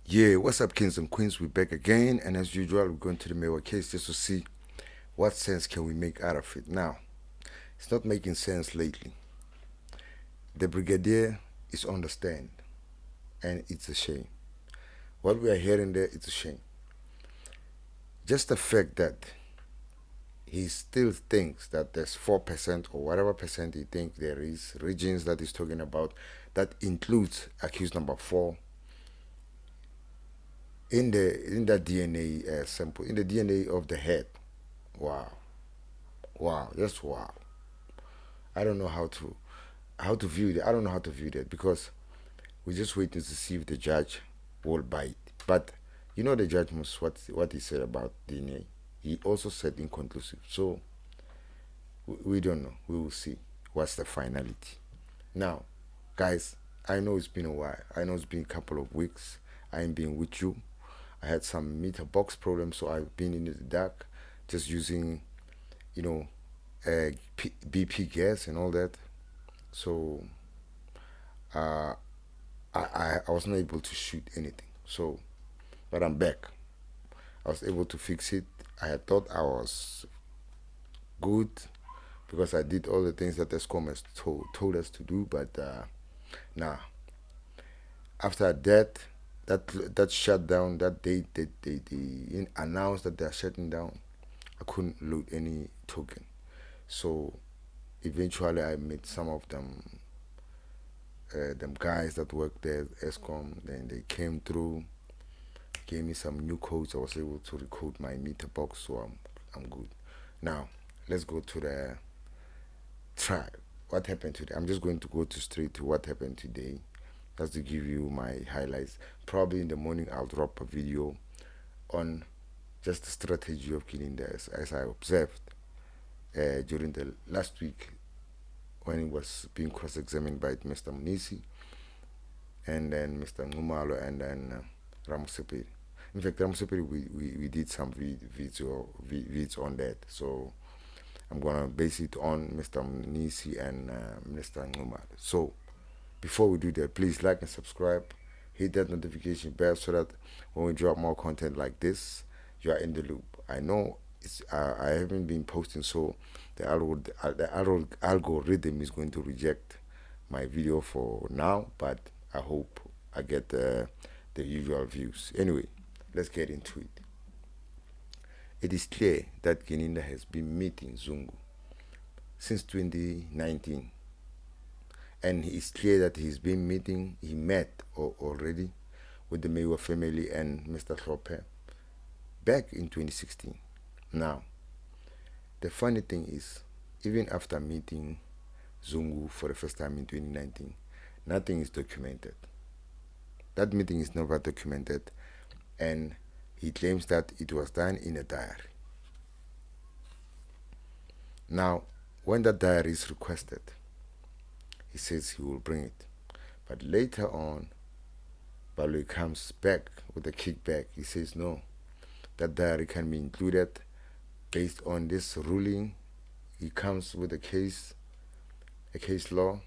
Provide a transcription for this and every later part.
Yeah, what's up, kings and queens? We're back again, and as usual, we're going to the Mewa case just to see what sense can we make out of it. Now, it's not making sense lately. The brigadier is on the stand, and it's a shame. What we are hearing there, it's a shame. Just the fact that he still thinks that there's 4% or whatever percent he thinks there is regions that he's talking about that includes accused number 4 in the DNA sample, in the DNA of the head. Wow, wow, just wow. I don't know how to view that. I don't know how to view that because we're just waiting to see if the judge will bite. But the judge must what he said about DNA. He also said inconclusive. So we don't know. We will see what's the finality. Now, guys, I know it's been a while. I know it's been a couple of weeks. I ain't been with you. I had some meter box problems, so I've been in the dark, just using, you know, BP gas and all that. So uh, I was not able to shoot anything. So, but I'm back. I was able to fix it. I had thought I was good because I did all the things that ESCOM has told us to do. But nah, after that shutdown, that date they announced that they're shutting down, I couldn't load any token. So eventually I met some of them guys that work there at ESCOM. Then they came through, gave me some new codes. I was able to recode my meter box, so I'm good. Now let's go to the trial. What happened today? I'm just going to go to straight to what happened today, just to give you my highlights. Probably in the morning I'll drop a video on just the strategy of Gininda as I observed during the last week when he was being cross-examined by Mr. Munisi and then Mr. Tumelo and then Ramuseperi. In fact, Ramuseperi, we did some vids on that. So I'm going to base it on Mr. Munisi and Mr. Tumelo. So before we do that, please like and subscribe. Hit that notification bell so that when we drop more content like this, you are in the loop. I know I haven't been posting, so the algorithm is going to reject my video for now, but I hope I get the usual views. Anyway, let's get into it. It is clear that Gininda has been meeting Zungu since 2019, and it's clear that he met already with the Mewa family and Mr. Hlhope back in 2016. Now, the funny thing is, even after meeting Zungu for the first time in 2019, nothing is documented. That meeting is never documented, and he claims that it was done in a diary. Now, when that diary is requested, he says he will bring it. But later on, Balui comes back with a kickback. He says no, that diary can be included based on this ruling. He comes with a case law,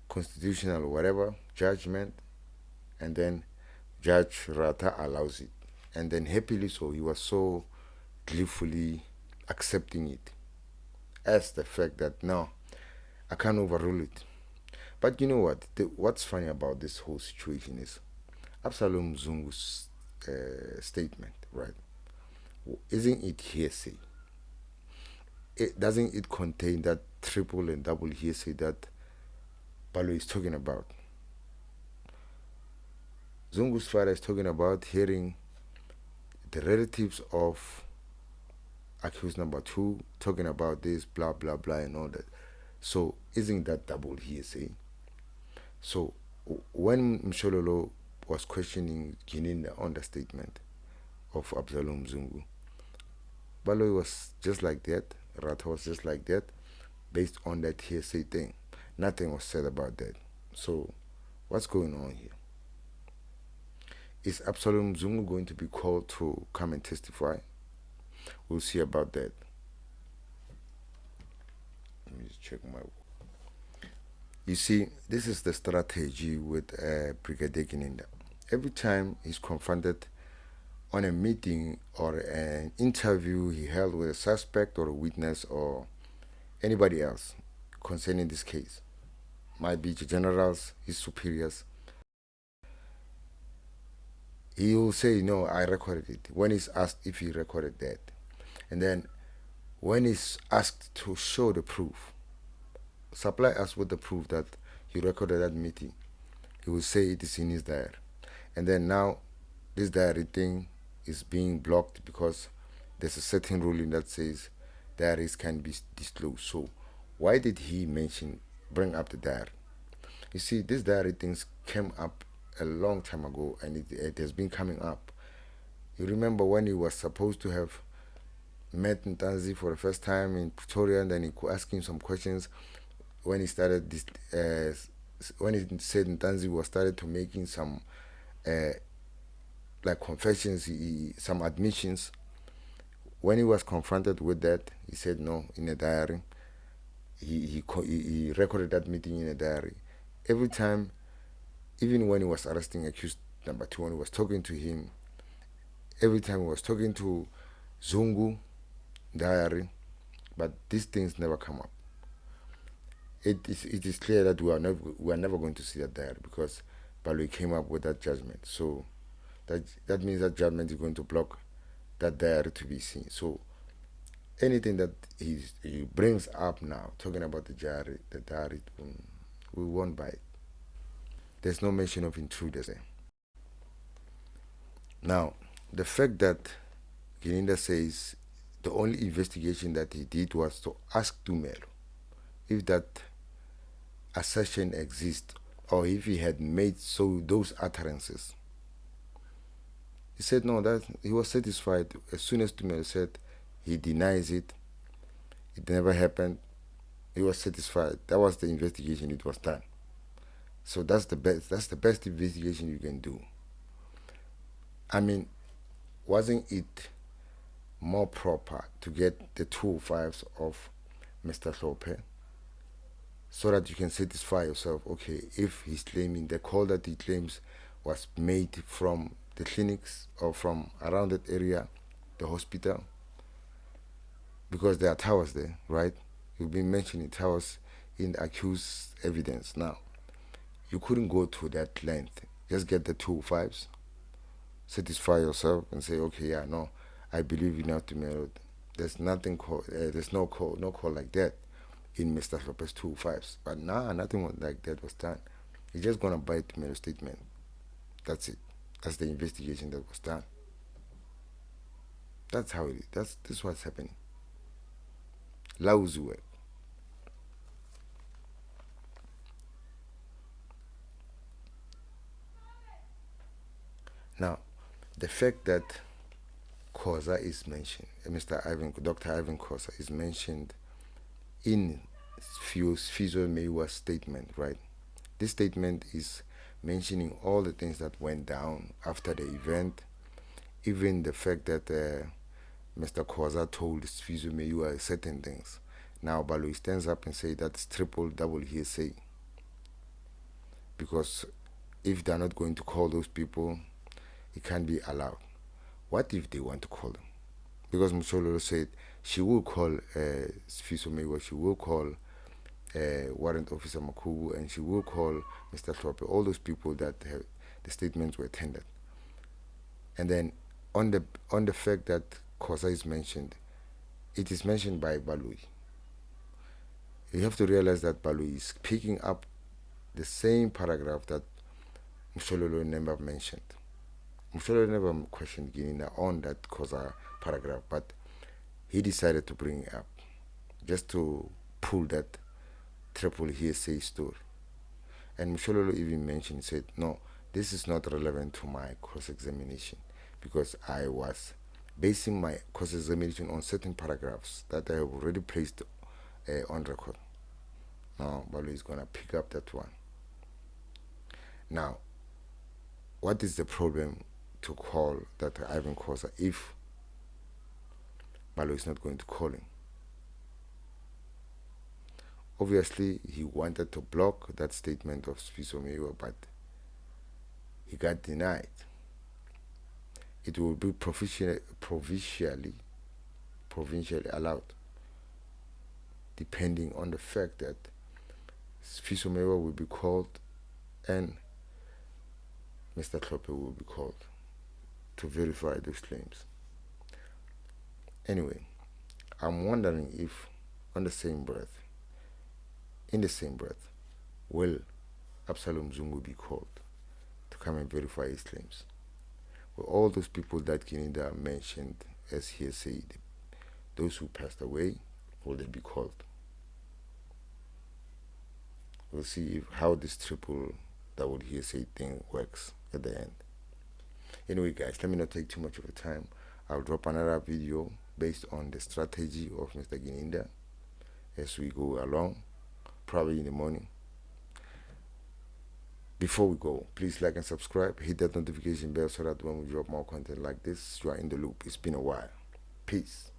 constitutional whatever, judgment, and then Judge Rata allows it. And then happily so, he was so gleefully accepting it as the fact that no, I can't overrule it. But you know what? What's funny about this whole situation is Absalom Zungu's statement, right? Isn't it hearsay? Doesn't it contain that triple and double hearsay that Balo is talking about? Zungu's father is talking about hearing the relatives of accused number 2 talking about this, blah, blah, blah, and all that. So, isn't that double hearsay? So, when Mshololo was questioning Gininda on the statement of Absalom Zungu, Baloy was just like that, Rata was just like that, based on that hearsay thing. Nothing was said about that. So, what's going on here? Is Absalom Zungu going to be called to come and testify? We'll see about that. Let me just check my. You see, this is the strategy with Brigadier Gininda. every time he's confronted on a meeting or an interview he held with a suspect or a witness or anybody else concerning this case, might be the generals, his superiors, he will say, no, I recorded it. When he's asked if he recorded that. And then when he's asked to show the proof, supply us with the proof that he recorded that meeting, he will say it is in his diary. And then now this diary thing is being blocked because there's a certain ruling that says diaries can be disclosed. So why did he bring up the diary? You see, this diary things came up a long time ago, and it has been coming up. You remember when he was supposed to have met Ntanzi for the first time in Pretoria, and then he could ask him some questions. When he started this, when he said Ntanzi was started to making some like confessions, some admissions. When he was confronted with that, he said no in a diary. He recorded that meeting in a diary. Every time, even when he was arresting accused number 2, when he was talking to him, every time he was talking to Zungu, diary, but these things never come up. It is clear that we are never going to see that diary because Balui came up with that judgment. So that means that judgment is going to block that diary to be seen. So anything that he brings up now, talking about the diary, we won't buy it. There's no mention of intruders there. Now, the fact that Gininda says the only investigation that he did was to ask Tumelo if that assertion exists or if he had made those utterances. He said no, that he was satisfied as soon as Tumelo said he denies it, it never happened. He was satisfied. That was the investigation, it was done. So that's the best investigation you can do. I mean, wasn't it more proper to get the 205s of Mr Hlhope so that you can satisfy yourself, okay, if he's claiming the call that he claims was made from the clinics or from around that area, the hospital, because there are towers there, right? You've been mentioning towers in the accused evidence. Now, you couldn't go to that length. Just get the 205s, satisfy yourself, and say, okay, yeah, no, I believe you now, Tumelo. There's nothing called, there's no call like that in Mr. Hlhope's 205s. But nah, nothing like that was done. He's just gonna buy Tumelo's statement. That's it. That's the investigation that was done. That's how it is. This is what's happening. Lousy work. Now, the fact that Khoza is mentioned, Dr. Ivan Khoza is mentioned in Sfiso Meyiwa's statement, right? This statement is mentioning all the things that went down after the event, even the fact that Mr. Khoza told Sfiso Meyiwa certain things. Now Balui stands up and says that's double hearsay. Because if they're not going to call those people, it can't be allowed. What if they want to call them? Because Msololo said she will call Sfiso Meyiwa, she will call Warrant Officer Makubu, and she will call Mr. Hlhope, all those people that the statements were tendered. And then on the fact that Khoza is mentioned, it is mentioned by Balui. You have to realize that Balui is picking up the same paragraph that Msololo never mentioned. Msololo never questioned Gininda on that Khoza paragraph, but he decided to bring it up just to pull that triple hearsay story. And Msololo even mentioned, said, no, this is not relevant to my cross-examination because I was basing my cross-examination on certain paragraphs that I have already placed on record. Now, Balui is going to pick up that one. Now, what is the problem to call that Ivan Khoza if Balui is not going to call him? Obviously, he wanted to block that statement of Sfiso Meyiwa, but he got denied. It will be provincially allowed, depending on the fact that Fisomewa will be called and Mr. Hlhope will be called to verify those claims. Anyway, I'm wondering if in the same breath, will Absalom Zungu be called to come and verify his claims? Will all those people that Gininda mentioned as hearsay, those who passed away, will they be called? We'll see how this triple double hearsay thing works at the end. Anyway, guys, let me not take too much of your time. I'll drop another video based on the strategy of Mr. Gininda as we go along, probably in the morning. Before we go, please like and subscribe, hit that notification bell so that when we drop more content like this, you are in the loop. It's been a while. Peace.